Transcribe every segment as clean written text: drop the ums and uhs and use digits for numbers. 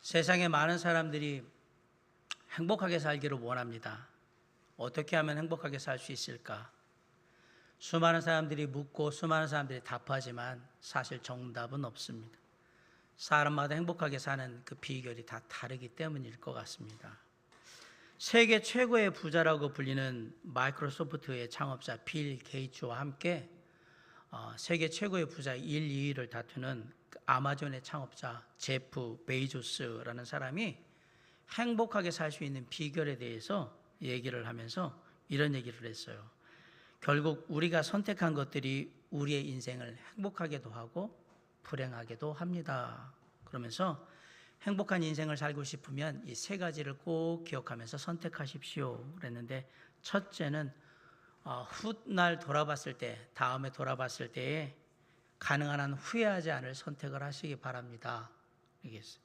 세상에 많은 사람들이 행복하게 살기를 원합니다. 어떻게 하면 행복하게 살 수 있을까? 수많은 사람들이 묻고 수많은 사람들이 답하지만 사실 정답은 없습니다. 사람마다 행복하게 사는 그 비결이 다 다르기 때문일 것 같습니다. 세계 최고의 부자라고 불리는 마이크로소프트의 창업자 빌 게이츠와 함께 세계 최고의 부자 1, 2위를 다투는 아마존의 창업자 제프 베이조스라는 사람이 행복하게 살 수 있는 비결에 대해서 얘기를 하면서 이런 얘기를 했어요. 결국 우리가 선택한 것들이 우리의 인생을 행복하게도 하고 불행하게도 합니다. 그러면서 행복한 인생을 살고 싶으면 이 세 가지를 꼭 기억하면서 선택하십시오 그랬는데, 첫째는 훗날 돌아봤을 때, 다음에 돌아봤을 때에 가능한 한 후회하지 않을 선택을 하시기 바랍니다. 얘기했어요.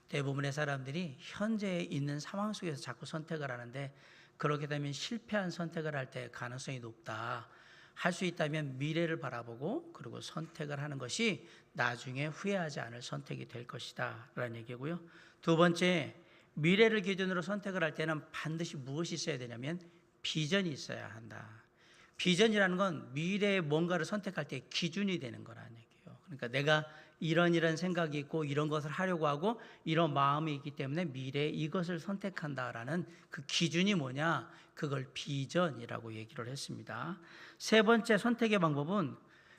대부분의 사람들이 현재에 있는 상황 속에서 자꾸 선택을 하는데, 그렇게 되면 실패한 선택을 할 때 가능성이 높다. 할 수 있다면 미래를 바라보고 그리고 선택을 하는 것이 나중에 후회하지 않을 선택이 될 것이다 라는 얘기고요. 두 번째, 미래를 기준으로 선택을 할 때는 반드시 무엇이 있어야 되냐면 비전이 있어야 한다. 비전이라는 건 미래의 뭔가를 선택할 때 기준이 되는 거라는 얘기예요. 그러니까 내가 이런 생각이 있고 이런 것을 하려고 하고 이런 마음이 있기 때문에 미래에 이것을 선택한다라는 그 기준이 뭐냐? 그걸 비전이라고 얘기를 했습니다. 세 번째 선택의 방법은,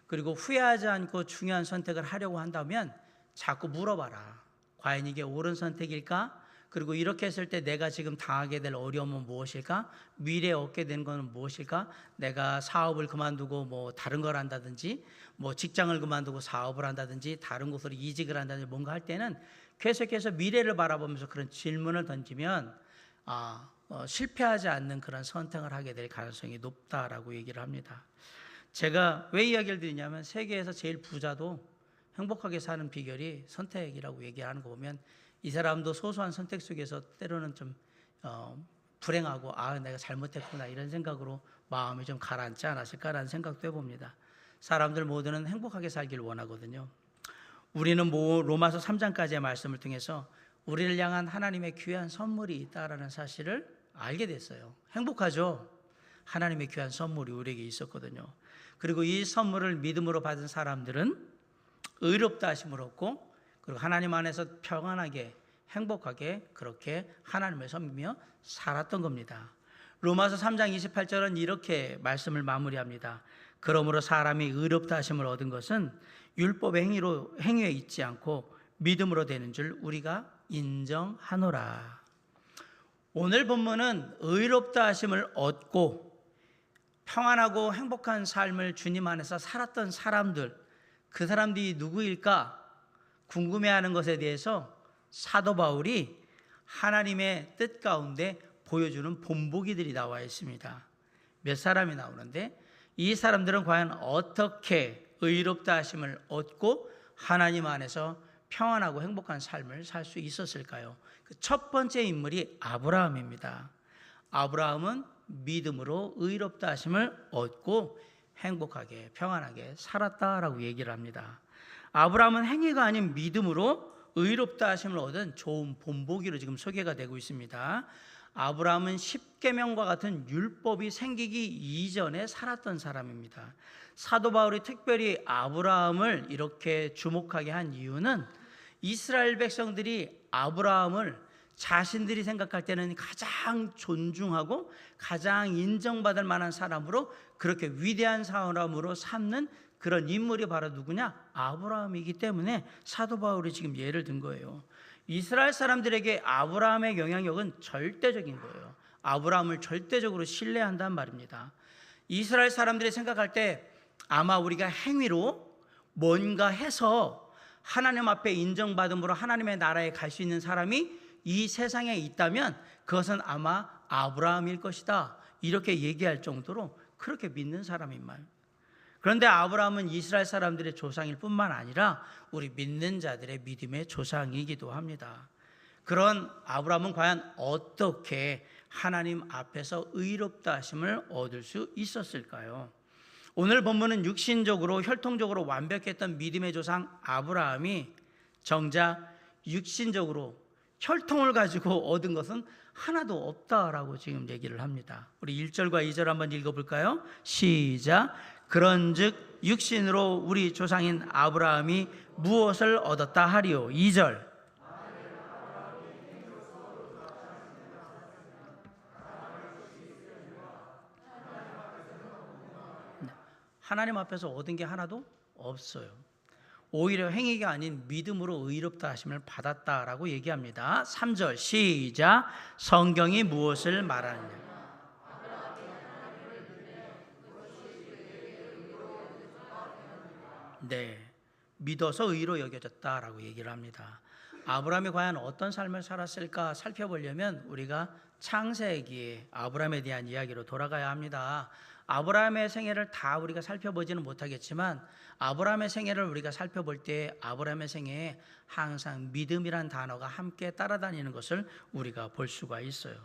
그리고 후회하지 않고 중요한 선택을 하려고 한다면 자꾸 물어봐라. 과연 이게 옳은 선택일까? 그리고 이렇게 했을 때 내가 지금 당하게 될 어려움은 무엇일까? 미래에 얻게 되는 것은 무엇일까? 내가 사업을 그만두고 뭐 다른 걸 한다든지, 뭐 직장을 그만두고 사업을 한다든지, 다른 곳으로 이직을 한다든지 뭔가 할 때는 계속해서 미래를 바라보면서 그런 질문을 던지면 실패하지 않는 그런 선택을 하게 될 가능성이 높다라고 얘기를 합니다. 제가 왜 이야기를 드리냐면, 세계에서 제일 부자도 행복하게 사는 비결이 선택이라고 얘기하는 거 보면 이 사람도 소소한 선택 속에서 때로는 좀 불행하고 내가 잘못했구나 이런 생각으로 마음이 좀 가라앉지 않았을까라는 생각도 해봅니다. 사람들 모두는 행복하게 살기를 원하거든요. 우리는 로마서 3장까지의 말씀을 통해서 우리를 향한 하나님의 귀한 선물이 있다라는 사실을 알게 됐어요. 행복하죠? 하나님의 귀한 선물이 우리에게 있었거든요. 그리고 이 선물을 믿음으로 받은 사람들은 의롭다 하심을 얻고, 그리고 하나님 안에서 평안하게 행복하게 그렇게 하나님을 섬기며 살았던 겁니다. 로마서 3장 28절은 이렇게 말씀을 마무리합니다. 그러므로 사람이 의롭다 하심을 얻은 것은 율법의 행위에 있지 않고 믿음으로 되는 줄 우리가 인정하노라. 오늘 본문은 의롭다 하심을 얻고 평안하고 행복한 삶을 주님 안에서 살았던 사람들, 그 사람들이 누구일까 궁금해하는 것에 대해서 사도 바울이 하나님의 뜻 가운데 보여주는 본보기들이 나와 있습니다. 몇 사람이 나오는데, 이 사람들은 과연 어떻게 의롭다 하심을 얻고 하나님 안에서 평안하고 행복한 삶을 살 수 있었을까요? 그 첫 번째 인물이 아브라함입니다. 아브라함은 믿음으로 의롭다 하심을 얻고 행복하게 평안하게 살았다라고 얘기를 합니다. 아브라함은 행위가 아닌 믿음으로 의롭다 하심을 얻은 좋은 본보기로 지금 소개가 되고 있습니다. 아브라함은 십계명과 같은 율법이 생기기 이전에 살았던 사람입니다. 사도 바울이 특별히 아브라함을 이렇게 주목하게 한 이유는 이스라엘 백성들이 아브라함을 자신들이 생각할 때는 가장 존중하고 가장 인정받을 만한 사람으로, 그렇게 위대한 사람으로 삼는 그런 인물이 바로 누구냐? 아브라함이기 때문에 사도 바울이 지금 예를 든 거예요. 이스라엘 사람들에게 아브라함의 영향력은 절대적인 거예요. 아브라함을 절대적으로 신뢰한단 말입니다. 이스라엘 사람들이 생각할 때 아마 우리가 행위로 뭔가 해서 하나님 앞에 인정받음으로 하나님의 나라에 갈 수 있는 사람이 이 세상에 있다면 그것은 아마 아브라함일 것이다, 이렇게 얘기할 정도로 그렇게 믿는 사람인 말. 그런데 아브라함은 이스라엘 사람들의 조상일 뿐만 아니라 우리 믿는 자들의 믿음의 조상이기도 합니다. 그런 아브라함은 과연 어떻게 하나님 앞에서 의롭다 하심을 얻을 수 있었을까요? 오늘 본문은 육신적으로 혈통적으로 완벽했던 믿음의 조상 아브라함이 정작 육신적으로 혈통을 가지고 얻은 것은 하나도 없다라고 지금 얘기를 합니다. 우리 1절과 2절 한번 읽어볼까요? 시작. 그런즉 육신으로 우리 조상인 아브라함이 무엇을 얻었다 하리요? 2절. 하나님 앞에서 얻은 게 하나도 없어요. 오히려 행위가 아닌 믿음으로 의롭다 하심을 받았다라고 얘기합니다. 3절 시작. 성경이 무엇을 말하느냐? 네, 믿어서 의로 여겨졌다라고 얘기를 합니다. 아브라함이 과연 어떤 삶을 살았을까 살펴보려면 우리가 창세기에 아브라함에 대한 이야기로 돌아가야 합니다. 아브라함의 생애를 다 우리가 살펴보지는 못하겠지만 아브라함의 생애를 우리가 살펴볼 때 아브라함의 생애에 항상 믿음이란 단어가 함께 따라다니는 것을 우리가 볼 수가 있어요.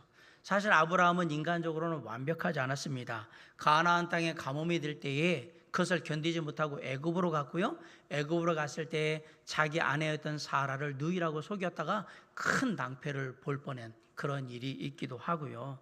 사실 아브라함은 인간적으로는 완벽하지 않았습니다. 가나안 땅에 가뭄이 들 때에 그것을 견디지 못하고 애굽으로 갔고요. 애굽으로 갔을 때 자기 아내였던 사라를 누이라고 속였다가 큰 낭패를 볼 뻔한 그런 일이 있기도 하고요.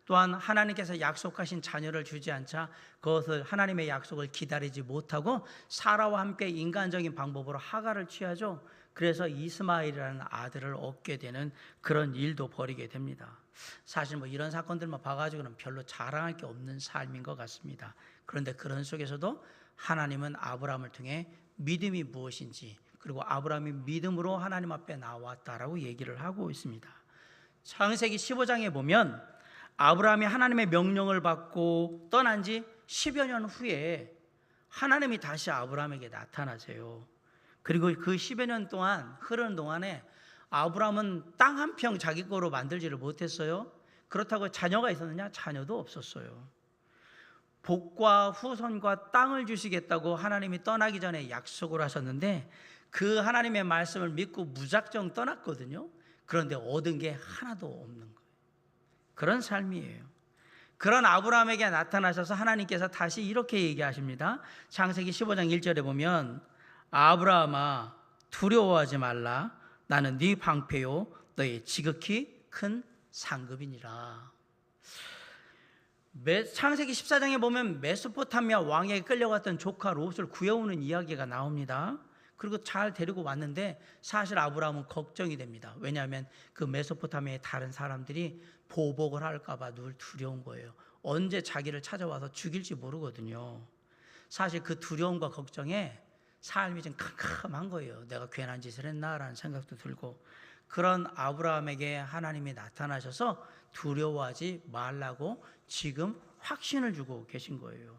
또한 하나님께서 약속하신 자녀를 주지 않자 그것을 하나님의 약속을 기다리지 못하고 사라와 함께 인간적인 방법으로 하가를 취하죠. 그래서 이스마엘이라는 아들을 얻게 되는 그런 일도 벌이게 됩니다. 사실 이런 사건들만 봐가지고는 별로 자랑할 게 없는 삶인 것 같습니다. 그런데 그런 속에서도 하나님은 아브라함을 통해 믿음이 무엇인지 그리고 아브라함이 믿음으로 하나님 앞에 나왔다라고 얘기를 하고 있습니다. 창세기 15장에 보면 아브라함이 하나님의 명령을 받고 떠난 지 10여 년 후에 하나님이 다시 아브라함에게 나타나세요. 그리고 그 10여 년 동안 흐르는 동안에 아브라함은 땅 한 평 자기 거로 만들지를 못했어요. 그렇다고 자녀가 있었느냐? 자녀도 없었어요. 복과 후손과 땅을 주시겠다고 하나님이 떠나기 전에 약속을 하셨는데 그 하나님의 말씀을 믿고 무작정 떠났거든요. 그런데 얻은 게 하나도 없는 거예요. 그런 삶이에요. 그런 아브라함에게 나타나셔서 하나님께서 다시 이렇게 얘기하십니다. 창세기 15장 1절에 보면 아브라함아 두려워하지 말라. 나는 네 방패요 너의 지극히 큰 상급이니라. 창세기 14장에 보면 메소포타미아 왕에게 끌려갔던 조카 롯을 구해오는 이야기가 나옵니다. 그리고 잘 데리고 왔는데 사실 아브라함은 걱정이 됩니다. 왜냐하면 그 메소포타미아의 다른 사람들이 보복을 할까 봐 늘 두려운 거예요. 언제 자기를 찾아와서 죽일지 모르거든요. 사실 그 두려움과 걱정에 삶이 좀 캄캄한 거예요. 내가 괜한 짓을 했나라는 생각도 들고. 그런 아브라함에게 하나님이 나타나셔서 두려워하지 말라고 지금 확신을 주고 계신 거예요.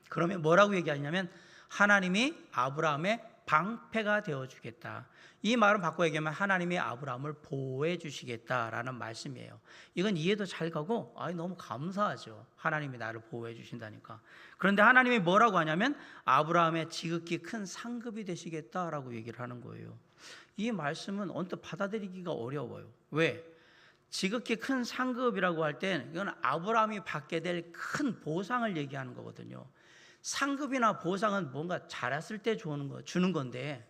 그러면 뭐라고 얘기하냐면 하나님이 아브라함의 방패가 되어주겠다. 이 말은 바꿔 얘기하면 하나님이 아브라함을 보호해 주시겠다라는 말씀이에요. 이건 이해도 잘 가고 너무 감사하죠. 하나님이 나를 보호해 주신다니까. 그런데 하나님이 뭐라고 하냐면 아브라함의 지극히 큰 상급이 되시겠다라고 얘기를 하는 거예요. 이 말씀은 언뜻 받아들이기가 어려워요. 왜? 지극히 큰 상급이라고 할 때 이건 아브라함이 받게 될 큰 보상을 얘기하는 거거든요. 상급이나 보상은 뭔가 잘했을 때 주는 건데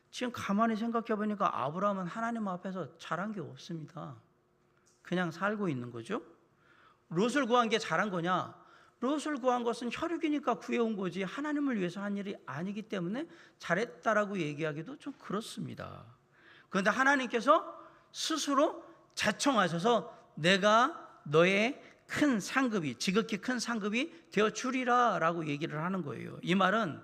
지금 가만히 생각해 보니까 아브라함은 하나님 앞에서 잘한 게 없습니다. 그냥 살고 있는 거죠. 롯을 구한 게 잘한 거냐? 롯을 구한 것은 혈육이니까 구해온 거지 하나님을 위해서 한 일이 아니기 때문에 잘했다라고 얘기하기도 좀 그렇습니다. 그런데 하나님께서 스스로 자청하셔서 내가 너의 큰 상급이 지극히 큰 상급이 되어 주리라 라고 얘기를 하는 거예요. 이 말은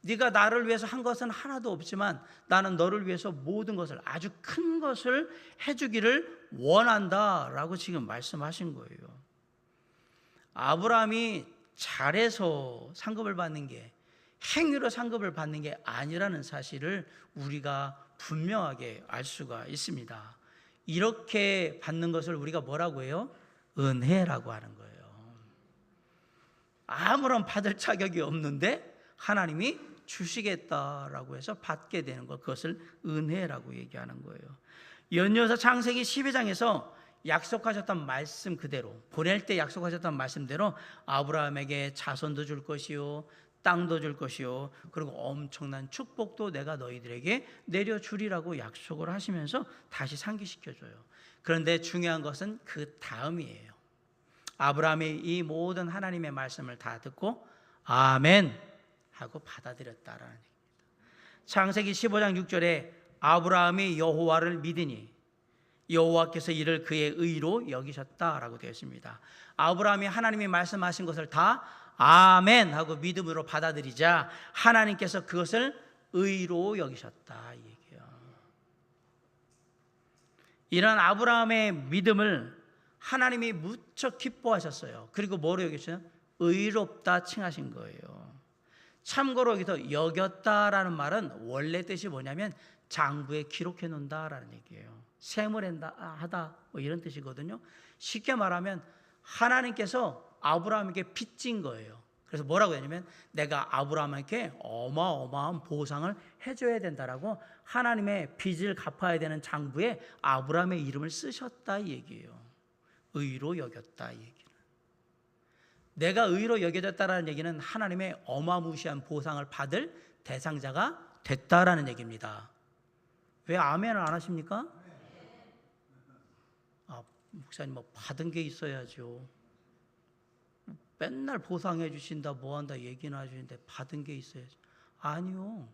네가 나를 위해서 한 것은 하나도 없지만 나는 너를 위해서 모든 것을 아주 큰 것을 해주기를 원한다 라고 지금 말씀하신 거예요. 아브라함이 잘해서 상급을 받는 게 행위로 상급을 받는 게 아니라는 사실을 우리가 분명하게 알 수가 있습니다. 이렇게 받는 것을 우리가 뭐라고 해요? 은혜라고 하는 거예요. 아무런 받을 자격이 없는데 하나님이 주시겠다라고 해서 받게 되는 것, 그것을 은혜라고 얘기하는 거예요. 연이어서 창세기 12장에서 약속하셨던 말씀 그대로, 보낼 때 약속하셨던 말씀대로 아브라함에게 자손도 줄 것이요 땅도 줄 것이요 그리고 엄청난 축복도 내가 너희들에게 내려주리라고 약속을 하시면서 다시 상기시켜줘요. 그런데 중요한 것은 그 다음이에요. 아브라함이 이 모든 하나님의 말씀을 다 듣고 아멘 하고 받아들였다라는 얘기입니다. 창세기 15장 6절에 아브라함이 여호와를 믿으니 여호와께서 이를 그의 의로 여기셨다라고 되어 있습니다. 아브라함이 하나님이 말씀하신 것을 다 아멘 하고 믿음으로 받아들이자 하나님께서 그것을 의로 여기셨다 이 얘기예요. 이런 아브라함의 믿음을 하나님이 무척 기뻐하셨어요. 그리고 뭐로 여기셨어요? 의롭다 칭하신 거예요. 참고로 여기서 여겼다라는 말은 원래 뜻이 뭐냐면 장부에 기록해 놓는다라는 얘기예요. 세물하다 뭐 이런 뜻이거든요. 쉽게 말하면 하나님께서 아브라함에게 빚진 거예요. 그래서 뭐라고 했냐면 내가 아브라함에게 어마어마한 보상을 해줘야 된다라고 하나님의 빚을 갚아야 되는 장부에 아브라함의 이름을 쓰셨다 이 얘기예요. 의로 여겼다 이 얘기는. 내가 의로 여겨졌다라는 얘기는 하나님의 어마무시한 보상을 받을 대상자가 됐다라는 얘기입니다. 왜 아멘을 안 하십니까? 목사님 뭐 받은 게 있어야죠. 맨날 보상해 주신다 뭐한다 얘기는 하시는데 받은 게 있어야죠. 아니요.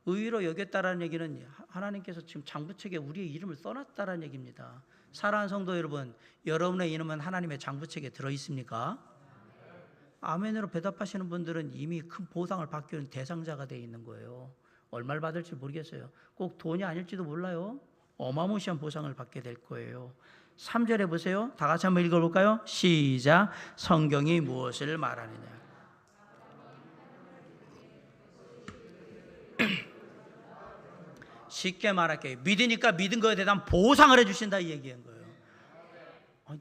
의로 여겼다라는 얘기는 하나님께서 지금 장부책에 우리의 이름을 써놨다라는 얘기입니다. 사랑하는 성도 여러분, 여러분의 이름은 하나님의 장부책에 들어있습니까? 아멘으로 대답하시는 분들은 이미 큰 보상을 받기는 대상자가 되어 있는 거예요. 얼마를 받을지 모르겠어요. 꼭 돈이 아닐지도 몰라요. 어마무시한 보상을 받게 될 거예요. 3절에 보세요. 다 같이 한번 읽어볼까요? 시작. 성경이 무엇을 말하느냐. 쉽게 말할게요. 믿으니까 믿은 거에 대한 보상을 해주신다 이 얘기한 거예요.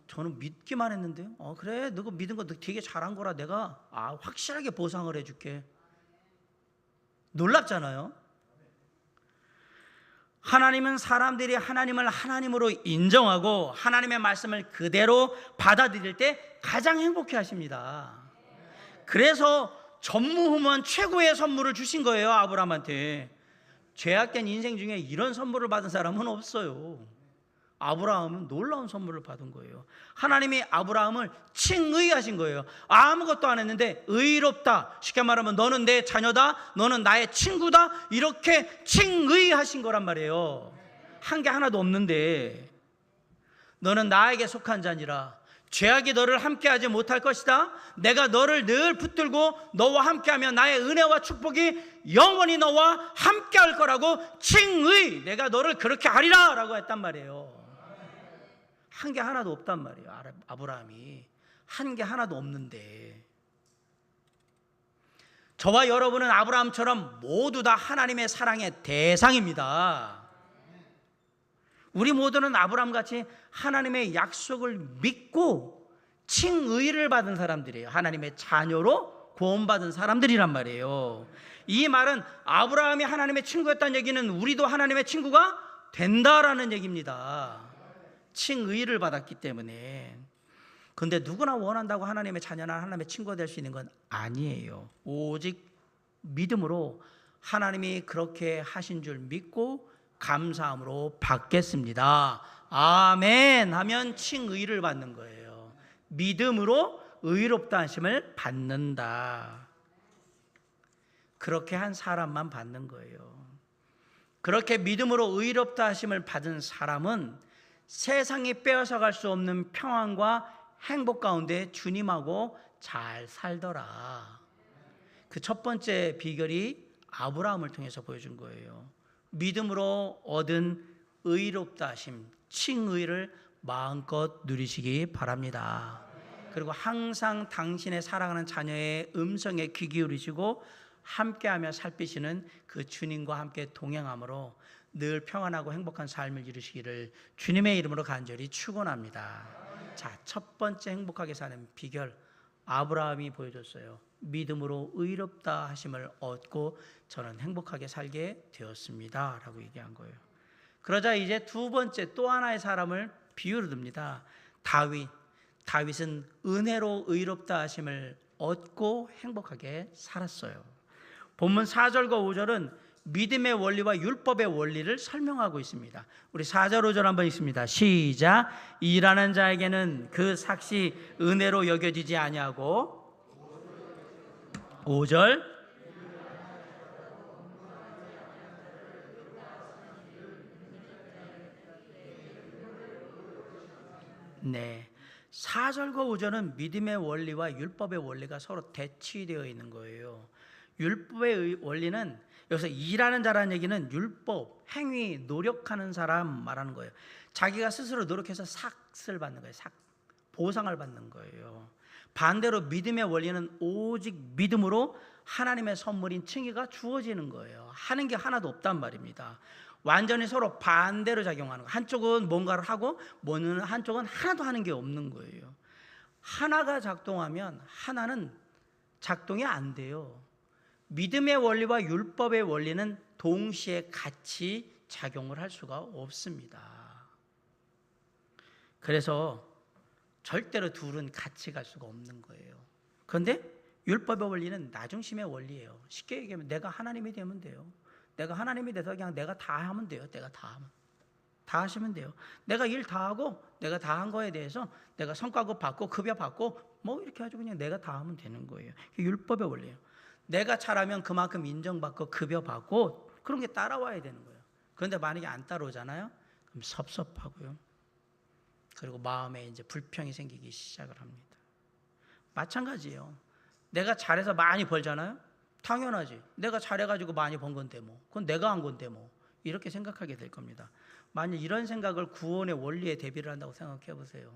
저는 믿기만 했는데요. 그래, 너가 믿은 거 되게 잘한 거라 내가 확실하게 보상을 해줄게. 놀랍잖아요. 하나님은 사람들이 하나님을 하나님으로 인정하고 하나님의 말씀을 그대로 받아들일 때 가장 행복해 하십니다. 그래서 전무후무한 최고의 선물을 주신 거예요. 아브라함한테. 죄악된 인생 중에 이런 선물을 받은 사람은 없어요. 아브라함은 놀라운 선물을 받은 거예요. 하나님이 아브라함을 칭의하신 거예요. 아무것도 안 했는데 의롭다. 쉽게 말하면 너는 내 자녀다. 너는 나의 친구다. 이렇게 칭의하신 거란 말이에요. 한 게 하나도 없는데 너는 나에게 속한 자니라. 죄악이 너를 함께하지 못할 것이다. 내가 너를 늘 붙들고 너와 함께하면 나의 은혜와 축복이 영원히 너와 함께할 거라고 칭의. 내가 너를 그렇게 하리라 라고 했단 말이에요. 한 게 하나도 없단 말이에요. 아브라함이 한 게 하나도 없는데 저와 여러분은 아브라함처럼 모두 다 하나님의 사랑의 대상입니다. 우리 모두는 아브라함같이 하나님의 약속을 믿고 칭의를 받은 사람들이에요. 하나님의 자녀로 구원받은 사람들이란 말이에요. 이 말은 아브라함이 하나님의 친구였다는 얘기는 우리도 하나님의 친구가 된다라는 얘기입니다. 칭의를 받았기 때문에. 그런데 누구나 원한다고 하나님의 자녀나 하나님의 친구가 될 수 있는 건 아니에요. 오직 믿음으로 하나님이 그렇게 하신 줄 믿고 감사함으로 받겠습니다. 아멘 하면 칭의를 받는 거예요. 믿음으로 의롭다 하심을 받는다. 그렇게 한 사람만 받는 거예요. 그렇게 믿음으로 의롭다 하심을 받은 사람은 세상이 빼앗아갈 수 없는 평안과 행복 가운데 주님하고 잘 살더라. 그 첫 번째 비결이 아브라함을 통해서 보여준 거예요. 믿음으로 얻은 의롭다 하심, 칭의를 마음껏 누리시기 바랍니다. 그리고 항상 당신의 사랑하는 자녀의 음성에 귀 기울이시고 함께하며 살피시는 그 주님과 함께 동행함으로 늘 평안하고 행복한 삶을 이루시기를 주님의 이름으로 간절히 축원합니다. 자, 첫 번째 행복하게 사는 비결 아브라함이 보여줬어요. 믿음으로 의롭다 하심을 얻고 저는 행복하게 살게 되었습니다 라고 얘기한 거예요. 그러자 이제 두 번째 또 하나의 사람을 비유로 듭니다. 다윗은 은혜로 의롭다 하심을 얻고 행복하게 살았어요. 본문 4절과 5절은 믿음의 원리와 율법의 원리를 설명하고 있습니다. 우리 4절 5절 한번 읽습니다. 시작. 일하는 자에게는 그 삭시 은혜로 여겨지지 아니하고 5절 네, 4절과 5절은 믿음의 원리와 율법의 원리가 서로 대치되어 있는 거예요. 율법의 원리는 여기서 일하는 자라는 얘기는 율법, 행위, 노력하는 사람 말하는 거예요. 자기가 스스로 노력해서 삭을 받는 거예요. 삭, 보상을 받는 거예요. 반대로 믿음의 원리는 오직 믿음으로 하나님의 선물인 칭의가 주어지는 거예요. 하는 게 하나도 없단 말입니다. 완전히 서로 반대로 작용하는 거예요. 한쪽은 뭔가를 하고 한쪽은 하나도 하는 게 없는 거예요. 하나가 작동하면 하나는 작동이 안 돼요. 믿음의 원리와 율법의 원리는 동시에 같이 작용을 할 수가 없습니다. 그래서 절대로 둘은 같이 갈 수가 없는 거예요. 그런데 율법의 원리는 나중심의 원리예요. 쉽게 얘기하면 내가 하나님이 되면 돼요. 내가 하나님이 돼서 그냥 내가 다 하면 돼요. 내가 다 하시면 돼요. 내가 일 다 하고 내가 다 한 거에 대해서 내가 성과급 받고 급여 받고 뭐 이렇게 해가지고 그냥 내가 다 하면 되는 거예요. 율법의 원리예요. 내가 잘하면 그만큼 인정받고 급여 받고 그런 게 따라와야 되는 거예요. 그런데 만약에 안 따라오잖아요. 그럼 섭섭하고요. 그리고 마음에 이제 불평이 생기기 시작을 합니다. 마찬가지예요. 내가 잘해서 많이 벌잖아요. 당연하지. 내가 잘해가지고 많이 번 건데 뭐. 그건 내가 한 건데 뭐. 이렇게 생각하게 될 겁니다. 만약 이런 생각을 구원의 원리에 대비를 한다고 생각해 보세요.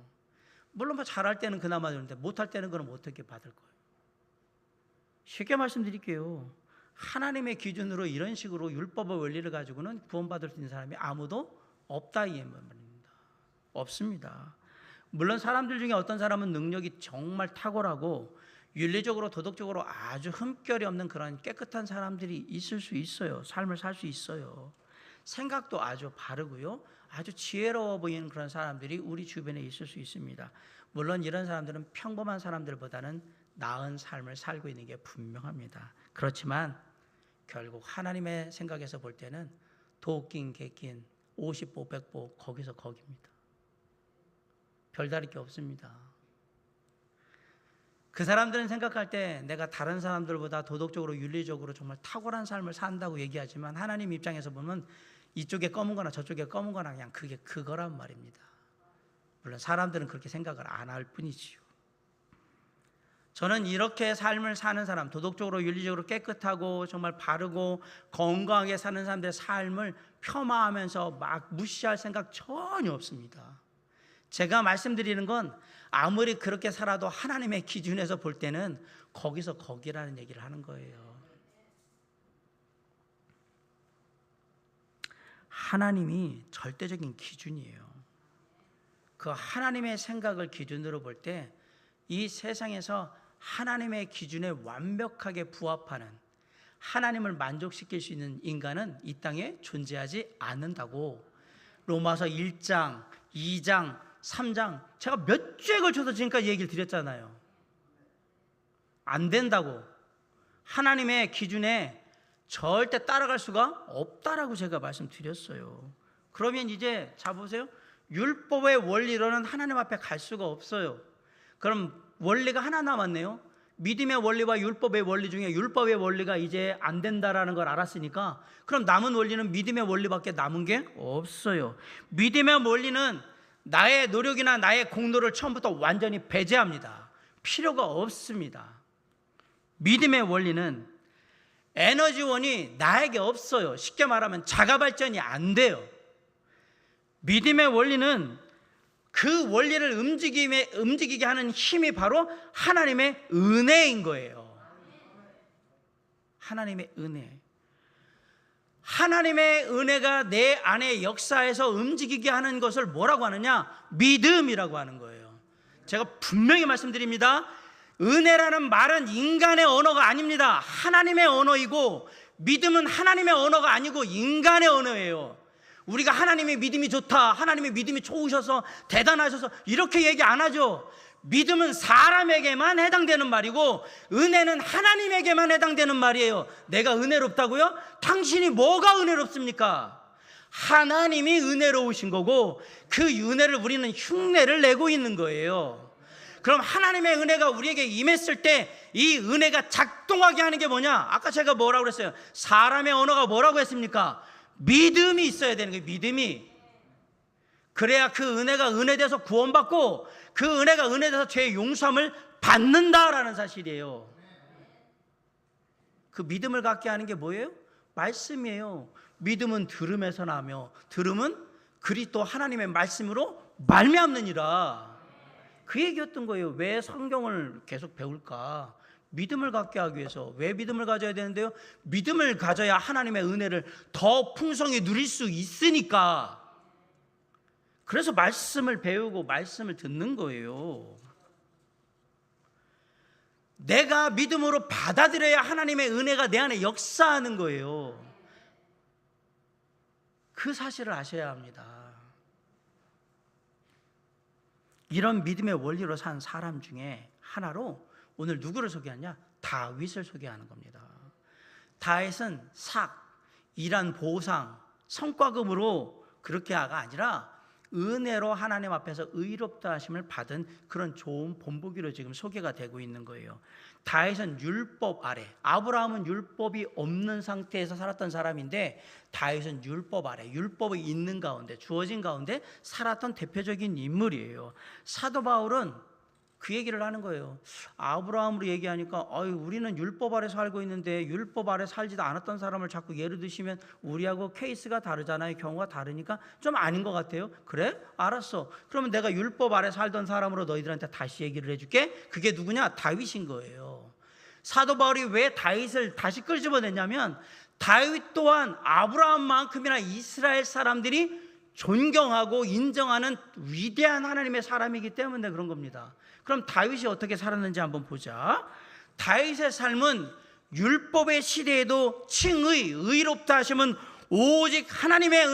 물론 뭐 잘할 때는 그나마 되는데 못할 때는 그럼 어떻게 받을 거예요? 쉽게 말씀드릴게요. 하나님의 기준으로 이런 식으로 율법의 원리를 가지고는 구원받을 수 있는 사람이 아무도 없다 이 말입니다. 없습니다. 물론 사람들 중에 어떤 사람은 능력이 정말 탁월하고 윤리적으로 도덕적으로 아주 흠결이 없는 그런 깨끗한 사람들이 있을 수 있어요. 삶을 살 수 있어요. 생각도 아주 바르고요. 아주 지혜로워 보이는 그런 사람들이 우리 주변에 있을 수 있습니다. 물론 이런 사람들은 평범한 사람들보다는 나은 삶을 살고 있는 게 분명합니다. 그렇지만 결국 하나님의 생각에서 볼 때는 도끼인 개낀 50보 100보 거기서 거기입니다. 별다를 게 없습니다. 그 사람들은 생각할 때 내가 다른 사람들보다 도덕적으로 윤리적으로 정말 탁월한 삶을 산다고 얘기하지만 하나님 입장에서 보면 이쪽에 검은 거나 저쪽에 검은 거나 그냥 그게 그거란 말입니다. 물론 사람들은 그렇게 생각을 안 할 뿐이지요. 저는 이렇게 삶을 사는 사람, 도덕적으로 윤리적으로 깨끗하고 정말 바르고 건강하게 사는 사람들의 삶을 폄하하면서 막 무시할 생각 전혀 없습니다. 제가 말씀드리는 건 아무리 그렇게 살아도 하나님의 기준에서 볼 때는 거기서 거기라는 얘기를 하는 거예요. 하나님이 절대적인 기준이에요. 그 하나님의 생각을 기준으로 볼 때 이 세상에서 하나님의 기준에 완벽하게 부합하는 하나님을 만족시킬 수 있는 인간은 이 땅에 존재하지 않는다고 로마서 1장, 2장, 3장 제가 몇 주에 걸쳐서 지금까지 얘기를 드렸잖아요. 안 된다고. 하나님의 기준에 절대 따라갈 수가 없다라고 제가 말씀드렸어요. 그러면 이제 자 보세요. 율법의 원리로는 하나님 앞에 갈 수가 없어요. 그럼 원리가 하나 남았네요. 믿음의 원리와 율법의 원리 중에 율법의 원리가 이제 안 된다라는 걸 알았으니까 그럼 남은 원리는 믿음의 원리밖에 남은 게 없어요. 믿음의 원리는 나의 노력이나 나의 공로를 처음부터 완전히 배제합니다. 필요가 없습니다. 믿음의 원리는 에너지원이 나에게 없어요. 쉽게 말하면 자가 발전이 안 돼요. 믿음의 원리는 그 원리를 움직이게 하는 힘이 바로 하나님의 은혜인 거예요. 하나님의 은혜. 하나님의 은혜가 내 안에 역사에서 움직이게 하는 것을 뭐라고 하느냐? 믿음이라고 하는 거예요. 제가 분명히 말씀드립니다. 은혜라는 말은 인간의 언어가 아닙니다. 하나님의 언어이고 믿음은 하나님의 언어가 아니고 인간의 언어예요. 우리가 하나님의 믿음이 좋다, 하나님의 믿음이 좋으셔서 대단하셔서 이렇게 얘기 안 하죠. 믿음은 사람에게만 해당되는 말이고 은혜는 하나님에게만 해당되는 말이에요. 내가 은혜롭다고요? 당신이 뭐가 은혜롭습니까? 하나님이 은혜로우신 거고 그 은혜를 우리는 흉내를 내고 있는 거예요. 그럼 하나님의 은혜가 우리에게 임했을 때 이 은혜가 작동하게 하는 게 뭐냐? 아까 제가 뭐라고 그랬어요? 사람의 언어가 뭐라고 했습니까? 믿음이 있어야 되는 거예요. 믿음이. 그래야 그 은혜가 은혜돼서 구원받고 그 은혜가 은혜돼서 죄의 용서함을 받는다라는 사실이에요. 그 믿음을 갖게 하는 게 뭐예요? 말씀이에요. 믿음은 들음에서 나며 들음은 그리스도 하나님의 말씀으로 말미암느니라. 그 얘기였던 거예요. 왜 성경을 계속 배울까? 믿음을 갖게 하기 위해서. 왜 믿음을 가져야 되는데요? 믿음을 가져야 하나님의 은혜를 더 풍성히 누릴 수 있으니까. 그래서 말씀을 배우고 말씀을 듣는 거예요. 내가 믿음으로 받아들여야 하나님의 은혜가 내 안에 역사하는 거예요. 그 사실을 아셔야 합니다. 이런 믿음의 원리로 산 사람 중에 하나로 오늘 누구를 소개하냐? 다윗을 소개하는 겁니다. 다윗은 삭, 일한 보상, 성과금으로 그렇게가 아니라 은혜로 하나님 앞에서 의롭다 하심을 받은 그런 좋은 본보기로 지금 소개가 되고 있는 거예요. 다윗은 율법 아래, 아브라함은 율법이 없는 상태에서 살았던 사람인데 다윗은 율법 아래, 율법이 있는 가운데, 주어진 가운데 살았던 대표적인 인물이에요. 사도 바울은 그 얘기를 하는 거예요. 아브라함으로 얘기하니까 우리는 율법 아래 살고 있는데 율법 아래 살지도 않았던 사람을 자꾸 예를 드시면 우리하고 케이스가 다르잖아요. 경우가 다르니까 좀 아닌 것 같아요. 그래? 알았어. 그러면 내가 율법 아래 살던 사람으로 너희들한테 다시 얘기를 해줄게. 그게 누구냐? 다윗인 거예요. 사도 바울이 왜 다윗을 다시 끄집어냈냐면 다윗 또한 아브라함만큼이나 이스라엘 사람들이 존경하고 인정하는 위대한 하나님의 사람이기 때문에 그런 겁니다. 그럼 다윗이 어떻게 살았는지 한번 보자. 다윗의 삶은 율법의 시대에도 칭의, 의롭다 하심은 오직 하나님의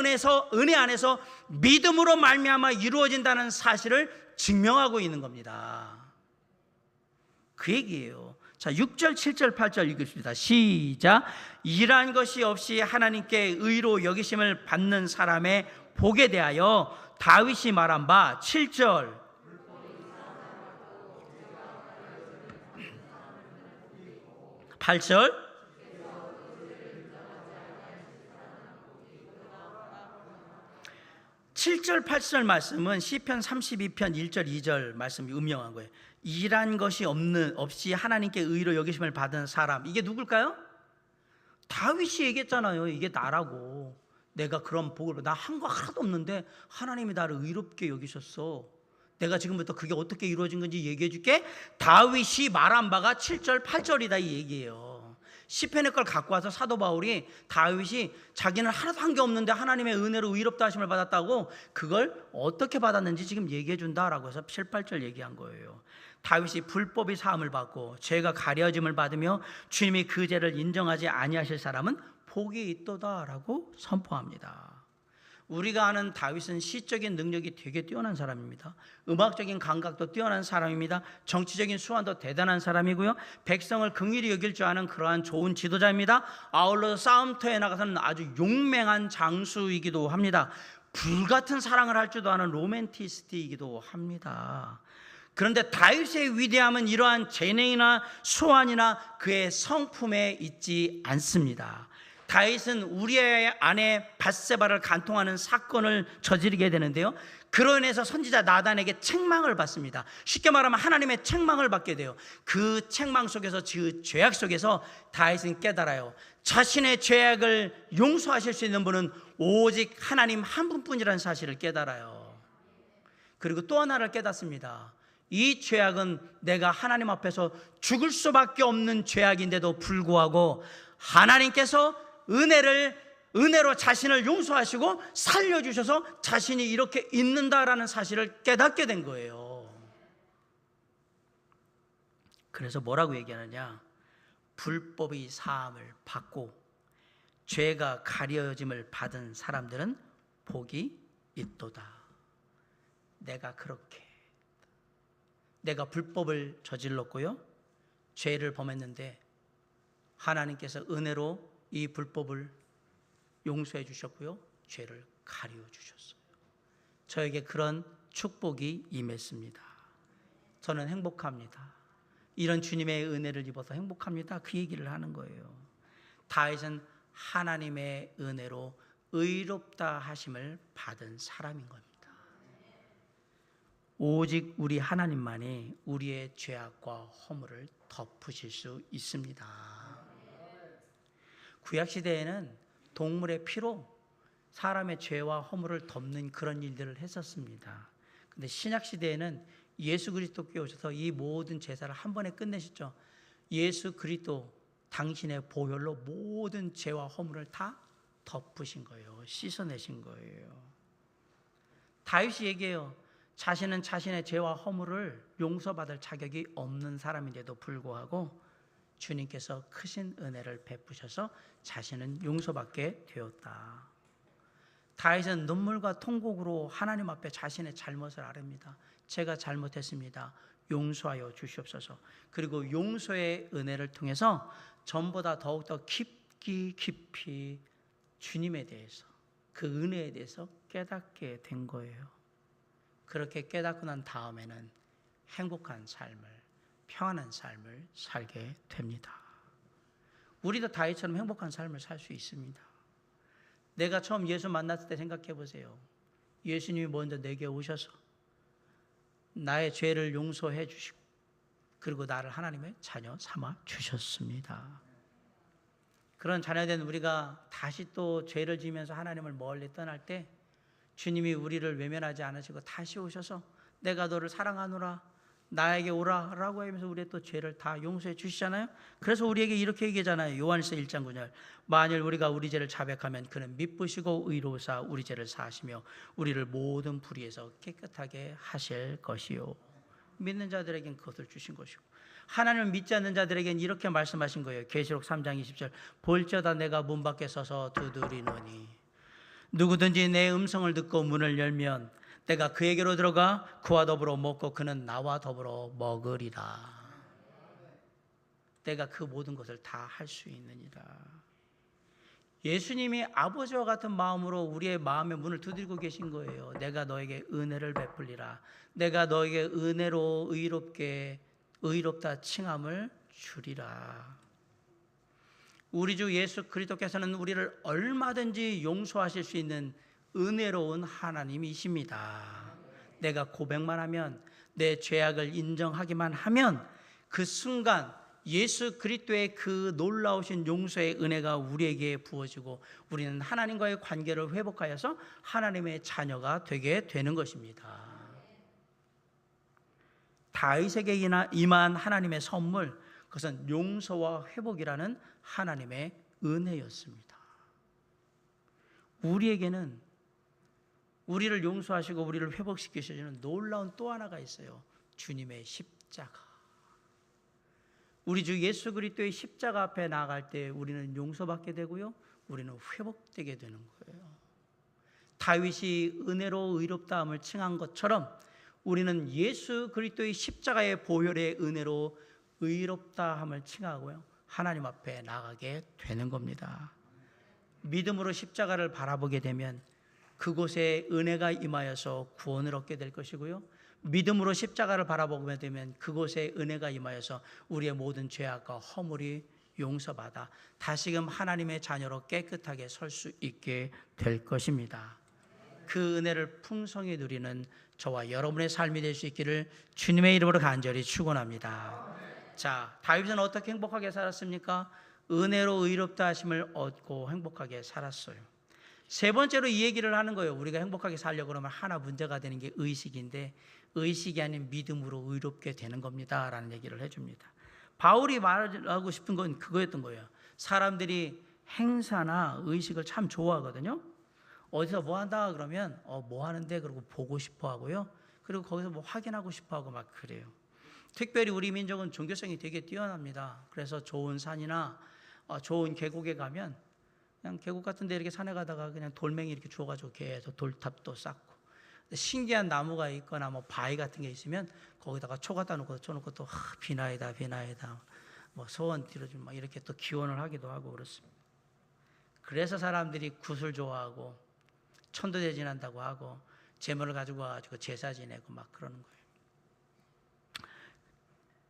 은혜 안에서 믿음으로 말미암아 이루어진다는 사실을 증명하고 있는 겁니다. 그 얘기예요. 자, 6절, 7절, 8절 읽읍시다. 시작. 일한 것이 없이 하나님께 의로 여기심을 받는 사람의 복에 대하여 다윗이 말한 바 7절. 8절. (7절) (8절) 말씀은 시편 32편 1절 2절 말씀이 음명한 거예요. 일한 것이 없이 하나님께 의로 여기심을 받은 사람, 이게 누굴까요? 다윗이 얘기했잖아요. 이게 나라고. 내가 그런 복을, 나 한 거 하나도 없는데 하나님이 나를 의롭게 여기셨어. 내가 지금부터 그게 어떻게 이루어진 건지 얘기해 줄게. 다윗이 말한 바가 7절 8절이다 이 얘기예요. 시편의 걸 갖고 와서 사도 바울이 다윗이 자기는 하나도 한 게 없는데 하나님의 은혜로 의롭다 하심을 받았다고 그걸 어떻게 받았는지 지금 얘기해 준다라고 해서 7, 8절 얘기한 거예요. 다윗이 불법이 사함을 받고 죄가 가려짐을 받으며 주님이 그 죄를 인정하지 아니하실 사람은 복이 있도다라고 선포합니다. 우리가 아는 다윗은 시적인 능력이 되게 뛰어난 사람입니다. 음악적인 감각도 뛰어난 사람입니다. 정치적인 수완도 대단한 사람이고요. 백성을 긍휼히 여길 줄 아는 그러한 좋은 지도자입니다. 아울러 싸움터에 나가서는 아주 용맹한 장수이기도 합니다. 불같은 사랑을 할 줄도 아는 로맨티스트이기도 합니다. 그런데 다윗의 위대함은 이러한 재능이나 수완이나 그의 성품에 있지 않습니다. 다윗은 우리의 아내 밧세바를 간통하는 사건을 저지르게 되는데요, 그로 인해서 선지자 나단에게 책망을 받습니다. 쉽게 말하면 하나님의 책망을 받게 돼요. 그 책망 속에서, 그 죄악 속에서 다윗은 깨달아요. 자신의 죄악을 용서하실 수 있는 분은 오직 하나님 한 분뿐이라는 사실을 깨달아요. 그리고 또 하나를 깨닫습니다. 이 죄악은 내가 하나님 앞에서 죽을 수밖에 없는 죄악인데도 불구하고 하나님께서 은혜로 자신을 용서하시고 살려주셔서 자신이 이렇게 있는다라는 사실을 깨닫게 된 거예요. 그래서 뭐라고 얘기하느냐? 불법의 사함을 받고 죄가 가려짐을 받은 사람들은 복이 있도다. 내가 그렇게 내가 불법을 저질렀고요, 죄를 범했는데 하나님께서 은혜로 이 불법을 용서해 주셨고요, 죄를 가리워 주셨어요. 저에게 그런 축복이 임했습니다. 저는 행복합니다. 이런 주님의 은혜를 입어서 행복합니다. 그 얘기를 하는 거예요. 다윗은 하나님의 은혜로 의롭다 하심을 받은 사람인 겁니다. 오직 우리 하나님만이 우리의 죄악과 허물을 덮으실 수 있습니다. 구약시대에는 동물의 피로 사람의 죄와 허물을 덮는 그런 일들을 했었습니다. 근데 신약시대에는 예수 그리스도께 오셔서 이 모든 제사를 한 번에 끝내셨죠. 예수 그리스도 당신의 보혈로 모든 죄와 허물을 다 덮으신 거예요. 씻어내신 거예요. 다윗이 얘기해요. 자신은 자신의 죄와 허물을 용서받을 자격이 없는 사람인데도 불구하고 주님께서 크신 은혜를 베푸셔서 자신은 용서받게 되었다. 다윗은 눈물과 통곡으로 하나님 앞에 자신의 잘못을 아릅니다. 제가 잘못했습니다. 용서하여 주시옵소서. 그리고 용서의 은혜를 통해서 전보다 더욱더 깊이 주님에 대해서, 그 은혜에 대해서 깨닫게 된 거예요. 그렇게 깨닫고 난 다음에는 행복한 삶을, 평안한 삶을 살게 됩니다. 우리도 다윗처럼 행복한 삶을 살 수 있습니다. 내가 처음 예수 만났을 때 생각해 보세요. 예수님이 먼저 내게 오셔서 나의 죄를 용서해 주시고 그리고 나를 하나님의 자녀 삼아 주셨습니다. 그런 자녀된 우리가 다시 또 죄를 지으면서 하나님을 멀리 떠날 때 주님이 우리를 외면하지 않으시고 다시 오셔서 내가 너를 사랑하노라, 나에게 오라 라고 하면서 우리의 또 죄를 다 용서해 주시잖아요. 그래서 우리에게 이렇게 얘기하잖아요. 요한일서 1장 9절, 만일 우리가 우리 죄를 자백하면 그는 미쁘시고 의로우사 우리 죄를 사하시며 우리를 모든 불의에서 깨끗하게 하실 것이요. 믿는 자들에겐 그것을 주신 것이고, 하나님을 믿지 않는 자들에겐 이렇게 말씀하신 거예요. 계시록 3장 20절, 볼지어다 내가 문 밖에 서서 두드리노니 누구든지 내 음성을 듣고 문을 열면 내가 그에게로 들어가 그와 더불어 먹고 그는 나와 더불어 먹으리라. 내가 그 모든 것을 다 할 수 있느니라. 예수님이 아버지와 같은 마음으로 우리의 마음의 문을 두드리고 계신 거예요. 내가 너에게 은혜를 베풀리라. 내가 너에게 은혜로 의롭다 칭함을 주리라. 우리 주 예수 그리스도께서는 우리를 얼마든지 용서하실 수 있는 은혜로운 하나님이십니다. 내가 고백만 하면, 내 죄악을 인정하기만 하면 그 순간 예수 그리스도의 그 놀라우신 용서의 은혜가 우리에게 부어지고 우리는 하나님과의 관계를 회복하여서 하나님의 자녀가 되게 되는 것입니다. 다윗에게 임한 하나님의 선물, 그것은 용서와 회복이라는 하나님의 은혜였습니다. 우리에게는 우리를 용서하시고 우리를 회복시키시는 놀라운 또 하나가 있어요. 주님의 십자가. 우리 주 예수 그리스도의 십자가 앞에 나아갈 때 우리는 용서받게 되고요, 우리는 회복되게 되는 거예요. 다윗이 은혜로 의롭다함을 칭한 것처럼 우리는 예수 그리스도의 십자가의 보혈의 은혜로 의롭다함을 칭하고요, 하나님 앞에 나가게 되는 겁니다. 믿음으로 십자가를 바라보게 되면 그곳에 은혜가 임하여서 구원을 얻게 될 것이고요, 믿음으로 십자가를 바라보게 되면 그곳에 은혜가 임하여서 우리의 모든 죄악과 허물이 용서받아 다시금 하나님의 자녀로 깨끗하게 설 수 있게 될 것입니다. 그 은혜를 풍성히 누리는 저와 여러분의 삶이 될 수 있기를 주님의 이름으로 간절히 축원합니다. 자, 다윗은 어떻게 행복하게 살았습니까? 은혜로 의롭다 하심을 얻고 행복하게 살았어요. 세 번째로 이 얘기를 하는 거예요. 우리가 행복하게 살려고 그러면 하나 문제가 되는 게 의식인데, 의식이 아닌 믿음으로 의롭게 되는 겁니다 라는 얘기를 해줍니다. 바울이 말하고 싶은 건 그거였던 거예요. 사람들이 행사나 의식을 참 좋아하거든요. 어디서 뭐 한다 그러면 뭐 하는데 그러고 보고 싶어 하고요, 그리고 거기서 뭐 확인하고 싶어 하고 막 그래요. 특별히 우리 민족은 종교성이 되게 뛰어납니다. 그래서 좋은 산이나 좋은 계곡에 가면 그냥 계곡 같은 데 이렇게 산에 가다가 그냥 돌멩이 이렇게 주워가지고 계속 돌탑도 쌓고, 신기한 나무가 있거나 뭐 바위 같은 게 있으면 거기다가 초 갖다 놓고 쳐놓고 또 비나이다 뭐 소원 들어주면 막 이렇게 또 기원을 하기도 하고 그렇습니다. 그래서 사람들이 굿을 좋아하고 천도대진한다고 하고 제물을 가지고 와가지고 제사 지내고 막 그러는 거예요.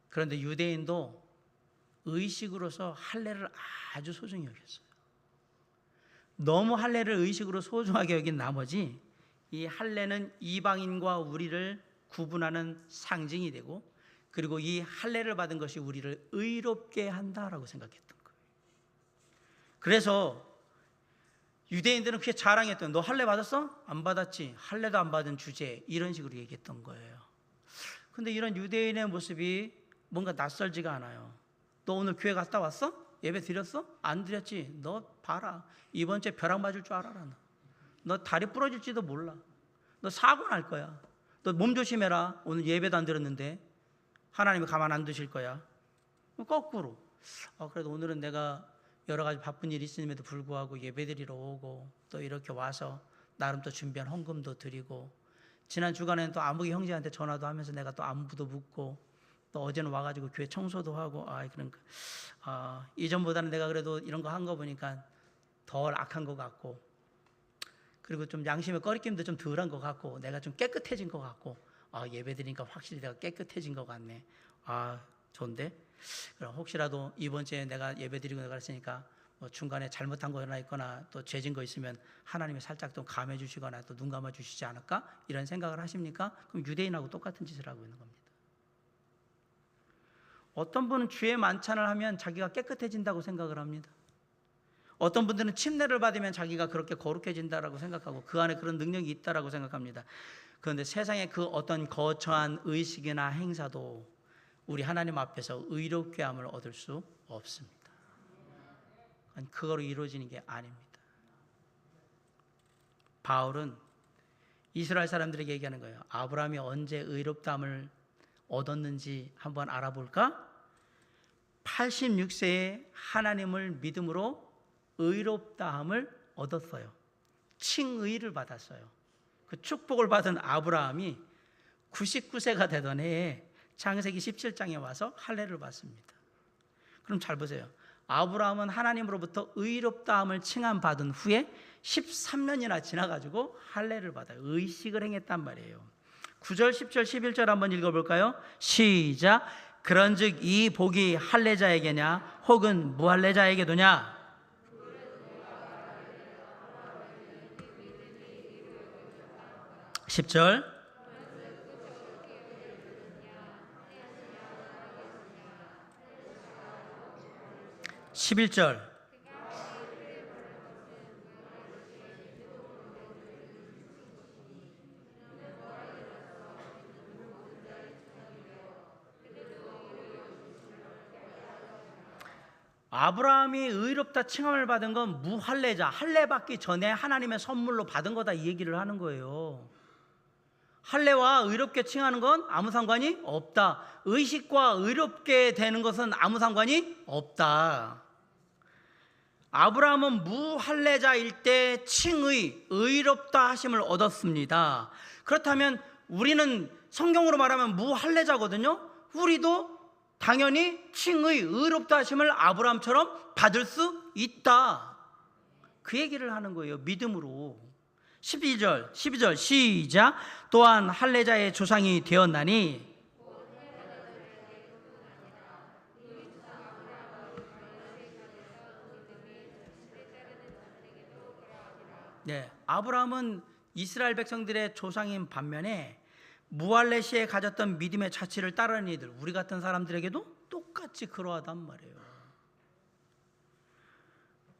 그런데 유대인도 의식으로서 할례를 아주 소중히 여겼어요. 너무 할례를 의식으로 소중하게 여긴 나머지 이 할례는 이방인과 우리를 구분하는 상징이 되고, 그리고 이 할례를 받은 것이 우리를 의롭게 한다라고 생각했던 거예요. 그래서 유대인들은 그게 자랑했던, 너 할례 받았어? 안 받았지? 할례도 안 받은 주제, 이런 식으로 얘기했던 거예요. 근데 이런 유대인의 모습이 뭔가 낯설지가 않아요. 너 오늘 교회 갔다 왔어? 예배 드렸어? 안 드렸지? 너 봐라, 이번 주에 벼락 맞을 줄 알아라. 너 다리 부러질지도 몰라. 너 사고 날 거야. 너 몸 조심해라. 오늘 예배도 안 드렸는데 하나님이 가만 안 두실 거야. 거꾸로 그래도 오늘은 내가 여러 가지 바쁜 일이 있음에도 불구하고 예배 드리러 오고 또 이렇게 와서 나름 또 준비한 헌금도 드리고, 지난 주간에는 또 아무개 형제한테 전화도 하면서 내가 또 안부도 묻고, 또 어제는 와가지고 교회 청소도 하고, 그러니까 이전보다는 내가 그래도 이런 거 한 거 보니까 덜 악한 것 같고, 그리고 좀 양심의 꺼리낌도 좀 덜한 것 같고, 내가 좀 깨끗해진 것 같고, 예배 드리니까 확실히 내가 깨끗해진 것 같네. 좋은데? 그럼 혹시라도 이번 주에 내가 예배 드리고 내가 했으니까 뭐 중간에 잘못한 거 하나 있거나 또 죄진 거 있으면 하나님이 살짝 좀 감해 주시거나 또 눈 감아 주시지 않을까? 이런 생각을 하십니까? 그럼 유대인하고 똑같은 짓을 하고 있는 겁니다. 어떤 분은 주의 만찬을 하면 자기가 깨끗해진다고 생각을 합니다. 어떤 분들은 침례를 받으면 자기가 그렇게 거룩해진다라고 생각하고 그 안에 그런 능력이 있다라고 생각합니다. 그런데 세상의 그 어떤 거처한 의식이나 행사도 우리 하나님 앞에서 의롭게 함을 얻을 수 없습니다. 그거로 이루어지는 게 아닙니다. 바울은 이스라엘 사람들에게 얘기하는 거예요. 아브라함이 언제 의롭다함을 얻었는지 한번 알아볼까? 86세에 하나님을 믿음으로 의롭다함을 얻었어요. 칭의를 받았어요. 그 축복을 받은 아브라함이 99세가 되던 해에 창세기 17장에 와서 할례를 받습니다. 그럼 잘 보세요. 아브라함은 하나님으로부터 의롭다함을 칭함받은 후에 13년이나 지나가지고 할례를 받아요. 의식을 행했단 말이에요. 9절, 10절, 11절 한번 읽어볼까요? 시작. 그런즉 이 복이 할례자에게냐 혹은 무할례자에게도냐? 10절. 11절. 아브라함이 의롭다 칭함을 받은 건 무할례자, 할례 받기 전에 하나님의 선물로 받은 거다, 이 얘기를 하는 거예요. 할례와 의롭게 칭하는 건 아무 상관이 없다. 의식과 의롭게 되는 것은 아무 상관이 없다. 아브라함은 무할례자일 때 칭의, 의롭다 하심을 얻었습니다. 그렇다면 우리는 성경으로 말하면 무할례자거든요. 우리도 당연히 칭의, 의롭다 하심을 아브라함처럼 받을 수 있다. 그 얘기를 하는 거예요. 믿음으로. 12절 시작. 또한 할례자의 조상이 되었나니 네, 아브라함은 이스라엘 백성들의 조상인 반면에 무할례 시에 가졌던 믿음의 자취를 따르는 이들, 우리 같은 사람들에게도 똑같이 그러하단 말이에요.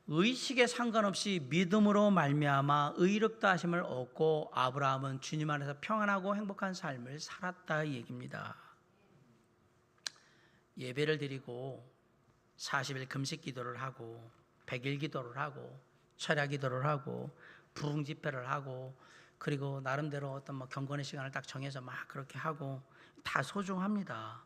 의식에 상관없이 믿음으로 말미암아 의롭다 하심을 얻고 아브라함은 주님 안에서 평안하고 행복한 삶을 살았다, 이 얘기입니다. 예배를 드리고 40일 금식 기도를 하고 100일 기도를 하고 철야 기도를 하고 부흥 집회를 하고, 그리고 나름대로 어떤 경건의 시간을 딱 정해서 막 그렇게 하고 다 소중합니다.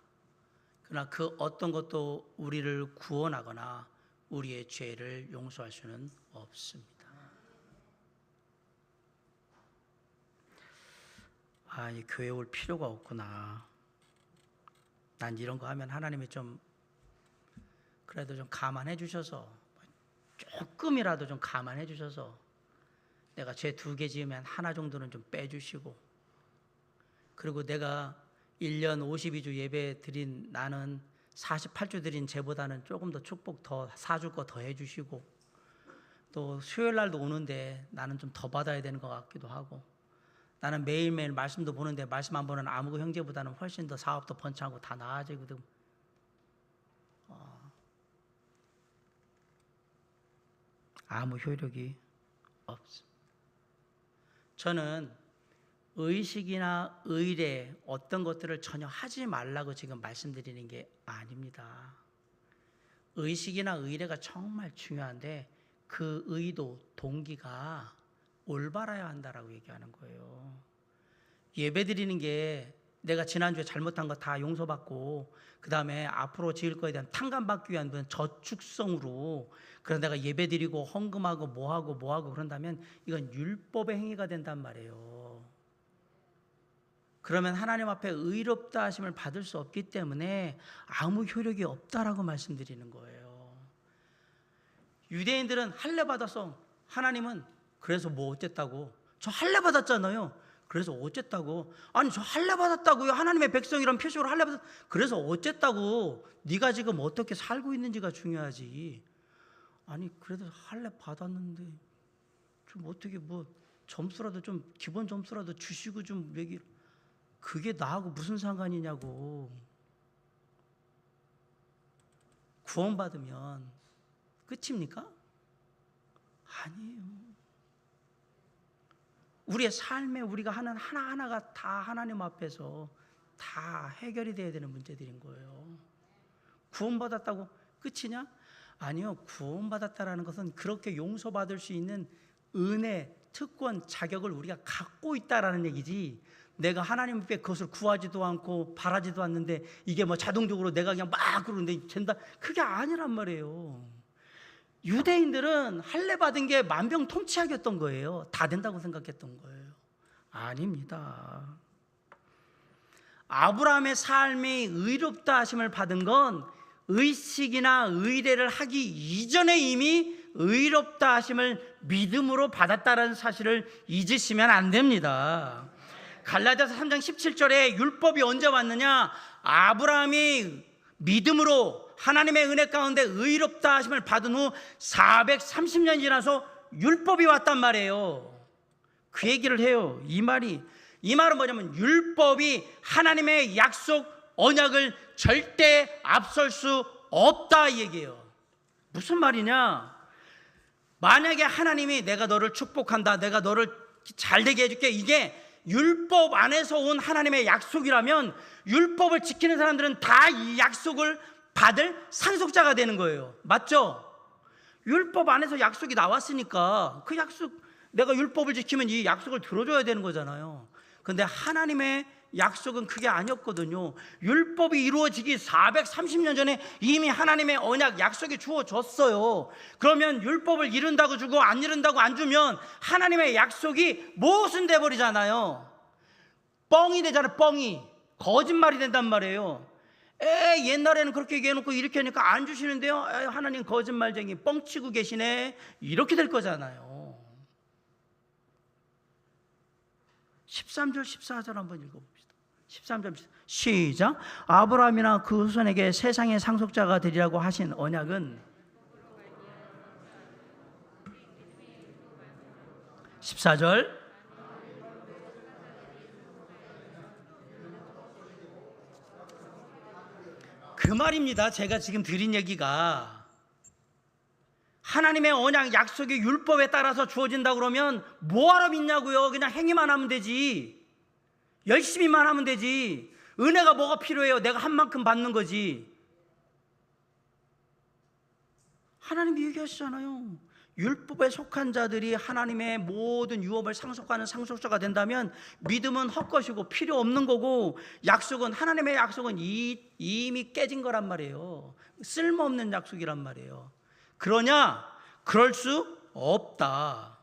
그러나 그 어떤 것도 우리를 구원하거나 우리의 죄를 용서할 수는 없습니다. 이 교회 올 필요가 없구나. 난 이런 거 하면 하나님이 좀 그래도 좀 감안해 주셔서, 조금이라도 좀 감안해 주셔서 내가 죄 2개 지으면 하나 정도는 좀 빼주시고, 그리고 내가 1년 52주 예배 드린 나는 48주 드린 죄보다는 조금 더 축복 더 사줄 거 더 해주시고, 또 수요일 날도 오는데 나는 좀 더 받아야 되는 것 같기도 하고, 나는 매일매일 말씀도 보는데 말씀 안 보는 아무고 형제보다는 훨씬 더 사업도 번창하고 다 나아지거든. 아무 효력이 없어. 저는 의식이나 의례 어떤 것들을 전혀 하지 말라고 지금 말씀드리는 게 아닙니다. 의식이나 의례가 정말 중요한데 그 의도, 동기가 올바라야 한다라고 얘기하는 거예요. 예배 드리는 게 내가 지난주에 잘못한 거 다 용서받고 그 다음에 앞으로 지을 거에 대한 탕감받기 위한 저축성으로, 그래서 내가 예배 드리고 헌금하고 뭐하고 그런다면 이건 율법의 행위가 된단 말이에요. 그러면 하나님 앞에 의롭다 하심을 받을 수 없기 때문에 아무 효력이 없다라고 말씀드리는 거예요. 유대인들은 할례 받아서, 하나님은 그래서 뭐 어쨌다고? 저 할례 받았잖아요. 그래서 어쨌다고? 아니 저 할례 받았다고요. 하나님의 백성이란 표식으로 할례 받았. 그래서 어쨌다고? 네가 지금 어떻게 살고 있는지가 중요하지. 아니 그래도 할례 받았는데 좀 어떻게 뭐 점수라도 좀 기본 점수라도 주시고 좀 얘기. 그게 나하고 무슨 상관이냐고. 구원받으면 끝입니까? 아니에요. 우리의 삶에 우리가 하는 하나하나가 다 하나님 앞에서 다 해결이 돼야 되는 문제들인 거예요. 구원받았다고 끝이냐? 아니요. 구원받았다라는 것은 그렇게 용서받을 수 있는 은혜, 특권, 자격을 우리가 갖고 있다라는 얘기지, 내가 하나님 앞에 그것을 구하지도 않고 바라지도 않는데 이게 뭐 자동적으로 내가 그냥 막 그러는데 된다, 그게 아니란 말이에요. 유대인들은 할례 받은 게 만병통치약이었던 거예요. 다 된다고 생각했던 거예요. 아닙니다. 아브라함의 삶이 의롭다 하심을 받은 건 의식이나 의례를 하기 이전에 이미 의롭다 하심을 믿음으로 받았다는 사실을 잊으시면 안 됩니다. 갈라디아서 3장 17절에 율법이 언제 왔느냐? 아브라함이 믿음으로 하나님의 은혜 가운데 의롭다 하심을 받은 후 430년이 지나서 율법이 왔단 말이에요. 그 얘기를 해요. 이 말은 뭐냐면 율법이 하나님의 약속 언약을 절대 앞설 수 없다 이 얘기예요. 무슨 말이냐? 만약에 하나님이 내가 너를 축복한다, 내가 너를 잘되게 해줄게, 이게 율법 안에서 온 하나님의 약속이라면 율법을 지키는 사람들은 다 이 약속을 받을 상속자가 되는 거예요. 맞죠? 율법 안에서 약속이 나왔으니까 그 약속, 내가 율법을 지키면 이 약속을 들어줘야 되는 거잖아요. 그런데 하나님의 약속은 그게 아니었거든요. 율법이 이루어지기 430년 전에 이미 하나님의 언약 약속이 주어졌어요. 그러면 율법을 이룬다고 주고 안 이룬다고 안 주면 하나님의 약속이 무슨 돼버리잖아요. 뻥이 되잖아요. 뻥이 거짓말이 된단 말이에요. 옛날에는 그렇게 얘기해놓고 이렇게 하니까 안 주시는데요. 하나님 거짓말쟁이, 뻥치고 계시네, 이렇게 될 거잖아요. 13절 14절 한번 읽어봅시다. 13절 시작. 아브라함이나 그 후손에게 세상의 상속자가 되리라고 하신 언약은 14절 그 말입니다. 제가 지금 드린 얘기가 하나님의 언약 약속이 율법에 따라서 주어진다고 그러면 뭐하러 믿냐고요. 그냥 행위만 하면 되지, 열심히만 하면 되지. 은혜가 뭐가 필요해요? 내가 한 만큼 받는 거지. 하나님이 얘기하시잖아요. 율법에 속한 자들이 하나님의 모든 유업을 상속하는 상속자가 된다면 믿음은 헛것이고 필요 없는 거고, 약속은, 하나님의 약속은 이미 깨진 거란 말이에요. 쓸모없는 약속이란 말이에요. 그러냐? 그럴 수 없다.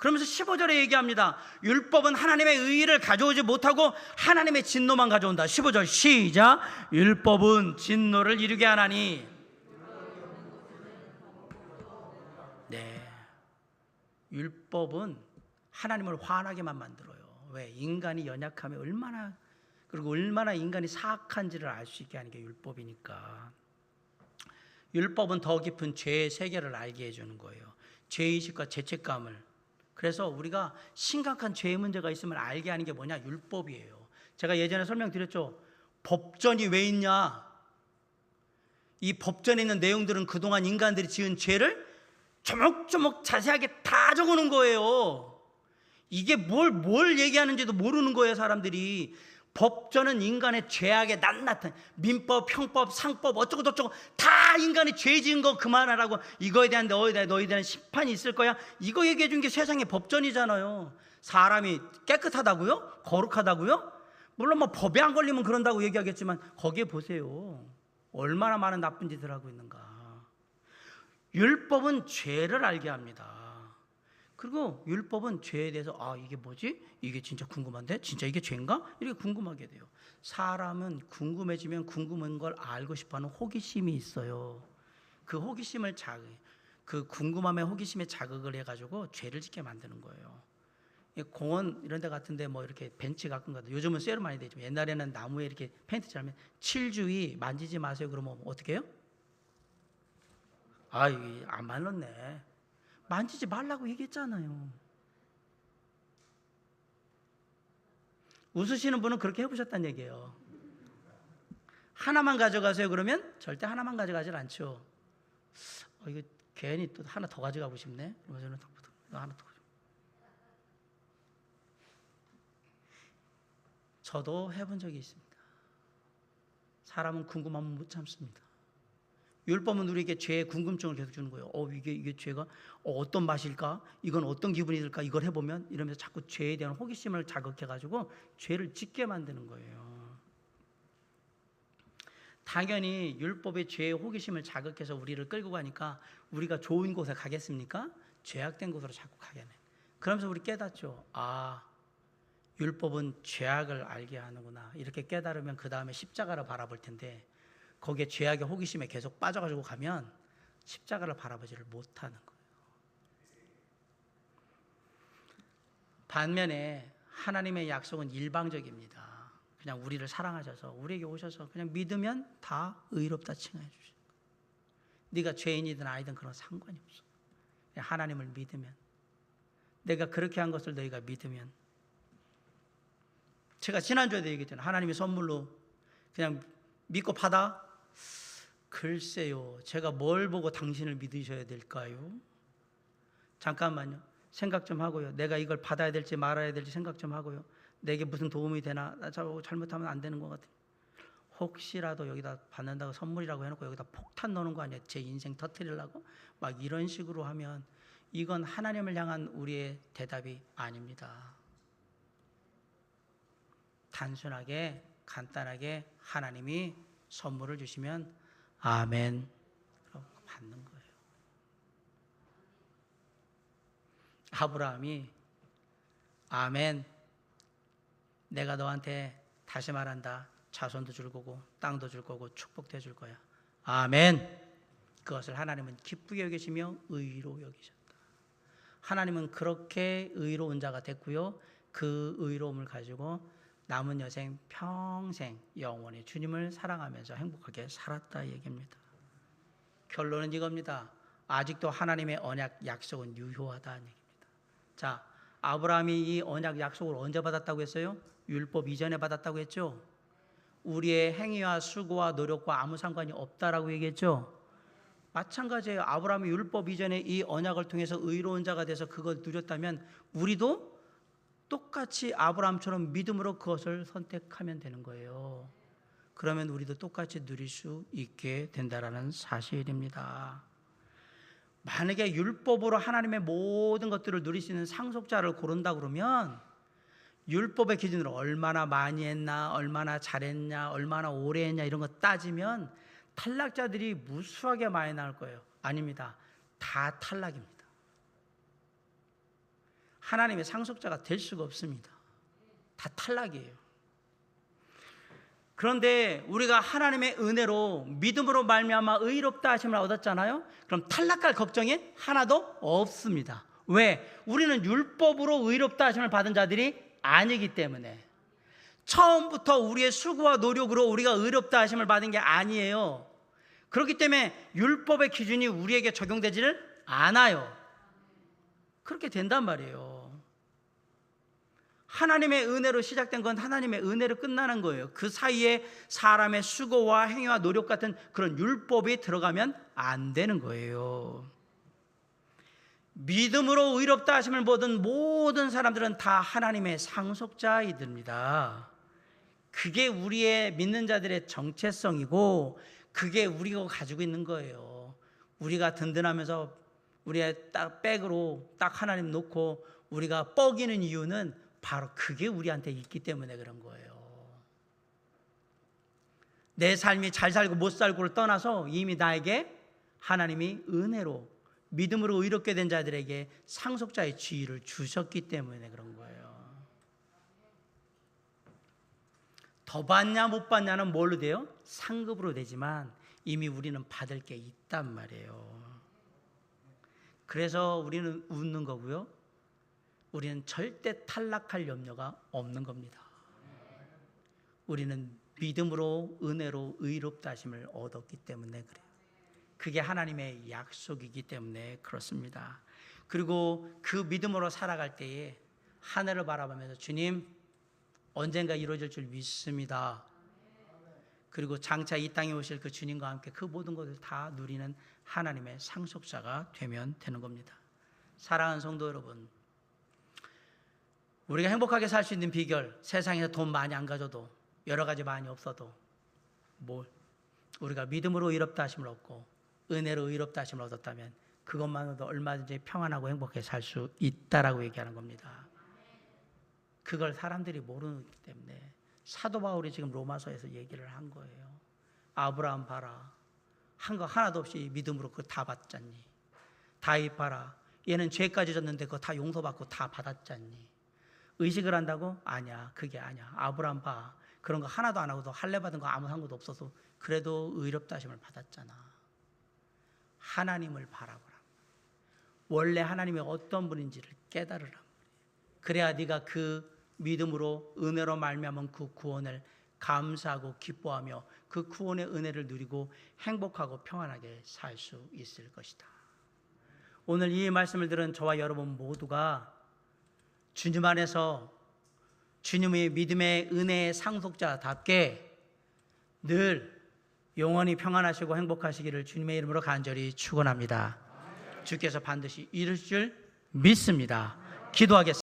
그러면서 15절에 얘기합니다. 율법은 하나님의 의의를 가져오지 못하고 하나님의 진노만 가져온다. 15절 시작. 율법은 진노를 이루게 하나니. 네, 율법은 하나님을 화나게만 만들어요. 왜? 인간이 연약하면 얼마나 인간이 사악한지를 알 수 있게 하는 게 율법이니까. 율법은 더 깊은 죄의 세계를 알게 해주는 거예요. 죄의식과 죄책감을. 그래서 우리가 심각한 죄의 문제가 있으면 알게 하는 게 뭐냐? 율법이에요. 제가 예전에 설명드렸죠. 법전이 왜 있냐? 이 법전에 있는 내용들은 그동안 인간들이 지은 죄를 조목조목 자세하게 다 적어놓은 거예요. 이게 뭘 얘기하는지도 모르는 거예요, 사람들이. 법전은 인간의 죄악의 낱낱한 민법, 형법, 상법 어쩌고 저쩌고 다 인간이 죄 지은 거 그만하라고, 이거에 대한 너희에 대한 심판이 있을 거야, 이거 얘기해 준 게 세상의 법전이잖아요. 사람이 깨끗하다고요? 거룩하다고요? 물론 뭐 법에 안 걸리면 그런다고 얘기하겠지만 거기에 보세요. 얼마나 많은 나쁜 짓을 하고 있는가. 율법은 죄를 알게 합니다. 그리고 율법은 죄에 대해서 이게 뭐지? 이게 진짜 궁금한데? 진짜 이게 죄인가? 이렇게 궁금하게 돼요. 사람은 궁금해지면 궁금한 걸 알고 싶어하는 호기심이 있어요. 그 호기심을 그 궁금함의 호기심에 자극을 해가지고 죄를 짓게 만드는 거예요. 공원 이런 데 같은데 뭐 이렇게 벤치 가끔 가도 요즘은 쇠로 많이 되죠. 옛날에는 나무에 이렇게 페인트 칠하면 칠주의 만지지 마세요. 그러면 어떻게 해요? 이게 안 말랐네. 만지지 말라고 얘기했잖아요. 웃으시는 분은 그렇게 해보셨다는 얘기예요. 하나만 가져가세요 그러면 절대 하나만 가져가질 않죠. 이거 괜히 또 하나 더 가져가고 싶네. 그러면서 하나 더. 저도 해본 적이 있습니다. 사람은 궁금하면 못 참습니다. 율법은 우리에게 죄의 궁금증을 계속 주는 거예요. 이게 죄가 어떤 맛일까? 이건 어떤 기분이 들까? 이걸 해보면 이러면서 자꾸 죄에 대한 호기심을 자극해가지고 죄를 짓게 만드는 거예요. 당연히 율법의 죄의 호기심을 자극해서 우리를 끌고 가니까 우리가 좋은 곳에 가겠습니까? 죄악된 곳으로 자꾸 가게 돼. 그러면서 우리 깨닫죠. 율법은 죄악을 알게 하는구나. 이렇게 깨달으면 그 다음에 십자가를 바라볼 텐데 거기에 죄악의 호기심에 계속 빠져가지고 가면 십자가를 바라보지를 못하는 거예요. 반면에 하나님의 약속은 일방적입니다. 그냥 우리를 사랑하셔서 우리에게 오셔서 그냥 믿으면 다 의롭다 칭하여 주시는 거예요. 네가 죄인이든 아니든 그런 상관이 없어. 그냥 하나님을 믿으면, 내가 그렇게 한 것을 너희가 믿으면. 제가 지난주에도 얘기했잖아요. 하나님의 선물로 그냥 믿고 받아? 글쎄요, 제가 뭘 보고 당신을 믿으셔야 될까요? 잠깐만요. 생각 좀 하고요. 내가 이걸 받아야 될지 말아야 될지 생각 좀 하고요. 내게 무슨 도움이 되나? 나 저거 잘못하면 안 되는 것 같아요. 혹시라도 여기다 받는다고 선물이라고 해놓고 여기다 폭탄 넣는 거 아니야? 제 인생 터뜨리려고? 막 이런 식으로 하면 이건 하나님을 향한 우리의 대답이 아닙니다. 단순하게 간단하게 하나님이 선물을 주시면 아멘 그러고 받는 거예요. 아브라함이 아멘, 내가 너한테 다시 말한다, 자손도 줄 거고 땅도 줄 거고 축복도 해줄 거야. 아멘. 그것을 하나님은 기쁘게 여기시며 의로 여기셨다. 하나님은 그렇게 의로운 자가 됐고요, 그 의로움을 가지고 남은 여생 평생 영원히 주님을 사랑하면서 행복하게 살았다 얘기입니다. 결론은 이겁니다. 아직도 하나님의 언약 약속은 유효하다는 얘기입니다. 자, 아브라함이 이 언약 약속을 언제 받았다고 했어요? 율법 이전에 받았다고 했죠. 우리의 행위와 수고와 노력과 아무 상관이 없다라고 얘기했죠. 마찬가지예요. 아브라함이 율법 이전에 이 언약을 통해서 의로운 자가 돼서 그걸 누렸다면 우리도 똑같이 아브라함처럼 믿음으로 그것을 선택하면 되는 거예요. 그러면 우리도 똑같이 누릴 수 있게 된다라는 사실입니다. 만약에 율법으로 하나님의 모든 것들을 누릴 수 있는 상속자를 고른다 그러면 율법의 기준으로 얼마나 많이 했나, 얼마나 잘했냐, 얼마나 오래 했냐 이런 거 따지면 탈락자들이 무수하게 많이 나올 거예요. 아닙니다. 다 탈락입니다. 하나님의 상속자가 될 수가 없습니다. 다 탈락이에요. 그런데 우리가 하나님의 은혜로 믿음으로 말미암아 의롭다 하심을 얻었잖아요. 그럼 탈락할 걱정이 하나도 없습니다. 왜? 우리는 율법으로 의롭다 하심을 받은 자들이 아니기 때문에. 처음부터 우리의 수고와 노력으로 우리가 의롭다 하심을 받은 게 아니에요. 그렇기 때문에 율법의 기준이 우리에게 적용되지를 않아요. 그렇게 된단 말이에요. 하나님의 은혜로 시작된 건 하나님의 은혜로 끝나는 거예요. 그 사이에 사람의 수고와 행위와 노력 같은 그런 율법이 들어가면 안 되는 거예요. 믿음으로 의롭다 하심을 받은 모든 사람들은 다 하나님의 상속자이들입니다. 그게 우리의 믿는 자들의 정체성이고 그게 우리가 가지고 있는 거예요. 우리가 든든하면서 우리의 딱 백으로 딱 하나님 놓고 우리가 뻐기는 이유는 바로 그게 우리한테 있기 때문에 그런 거예요. 내 삶이 잘 살고 못 살고를 떠나서 이미 나에게 하나님이 은혜로 믿음으로 의롭게 된 자들에게 상속자의 지위를 주셨기 때문에 그런 거예요. 더 받냐 못 받냐는 뭘로 돼요? 상급으로 되지만 이미 우리는 받을 게 있단 말이에요. 그래서 우리는 웃는 거고요. 우리는 절대 탈락할 염려가 없는 겁니다. 우리는 믿음으로 은혜로 의롭다 하심을 얻었기 때문에 그래요. 그게 하나님의 약속이기 때문에 그렇습니다. 그리고 그 믿음으로 살아갈 때에 하늘을 바라보면서 주님 언젠가 이루어질 줄 믿습니다. 그리고 장차 이 땅에 오실 그 주님과 함께 그 모든 것을 다 누리는 하나님의 상속자가 되면 되는 겁니다. 사랑하는 성도 여러분, 우리가 행복하게 살 수 있는 비결, 세상에서 돈 많이 안 가져도 여러 가지 많이 없어도 우리가 믿음으로 의롭다 하심을 얻고 은혜로 의롭다 하심을 얻었다면 그것만으로도 얼마든지 평안하고 행복하게 살 수 있다라고 얘기하는 겁니다. 그걸 사람들이 모르기 때문에 사도 바울이 지금 로마서에서 얘기를 한 거예요. 아브라함 봐라, 한 거 하나도 없이 믿음으로 그거 다 받잖니. 다윗 봐라, 얘는 죄까지 졌는데 그거 다 용서받고 다 받았잖니. 의식을 한다고? 아니야, 그게 아니야. 아브라함 봐, 그런 거 하나도 안 하고도 할례 받은 거 아무 상관도 없어서 그래도 의롭다 하심을 받았잖아. 하나님을 바라보라. 원래 하나님이 어떤 분인지를 깨달으라. 그래야 네가 그 믿음으로 은혜로 말미암은 그 구원을 감사하고 기뻐하며 그 구원의 은혜를 누리고 행복하고 평안하게 살 수 있을 것이다. 오늘 이 말씀을 들은 저와 여러분 모두가 주님 안에서 주님의 믿음의 은혜의 상속자답게 늘 영원히 평안하시고 행복하시기를 주님의 이름으로 간절히 축원합니다. 주께서 반드시 이룰 줄 믿습니다. 기도하겠습니다.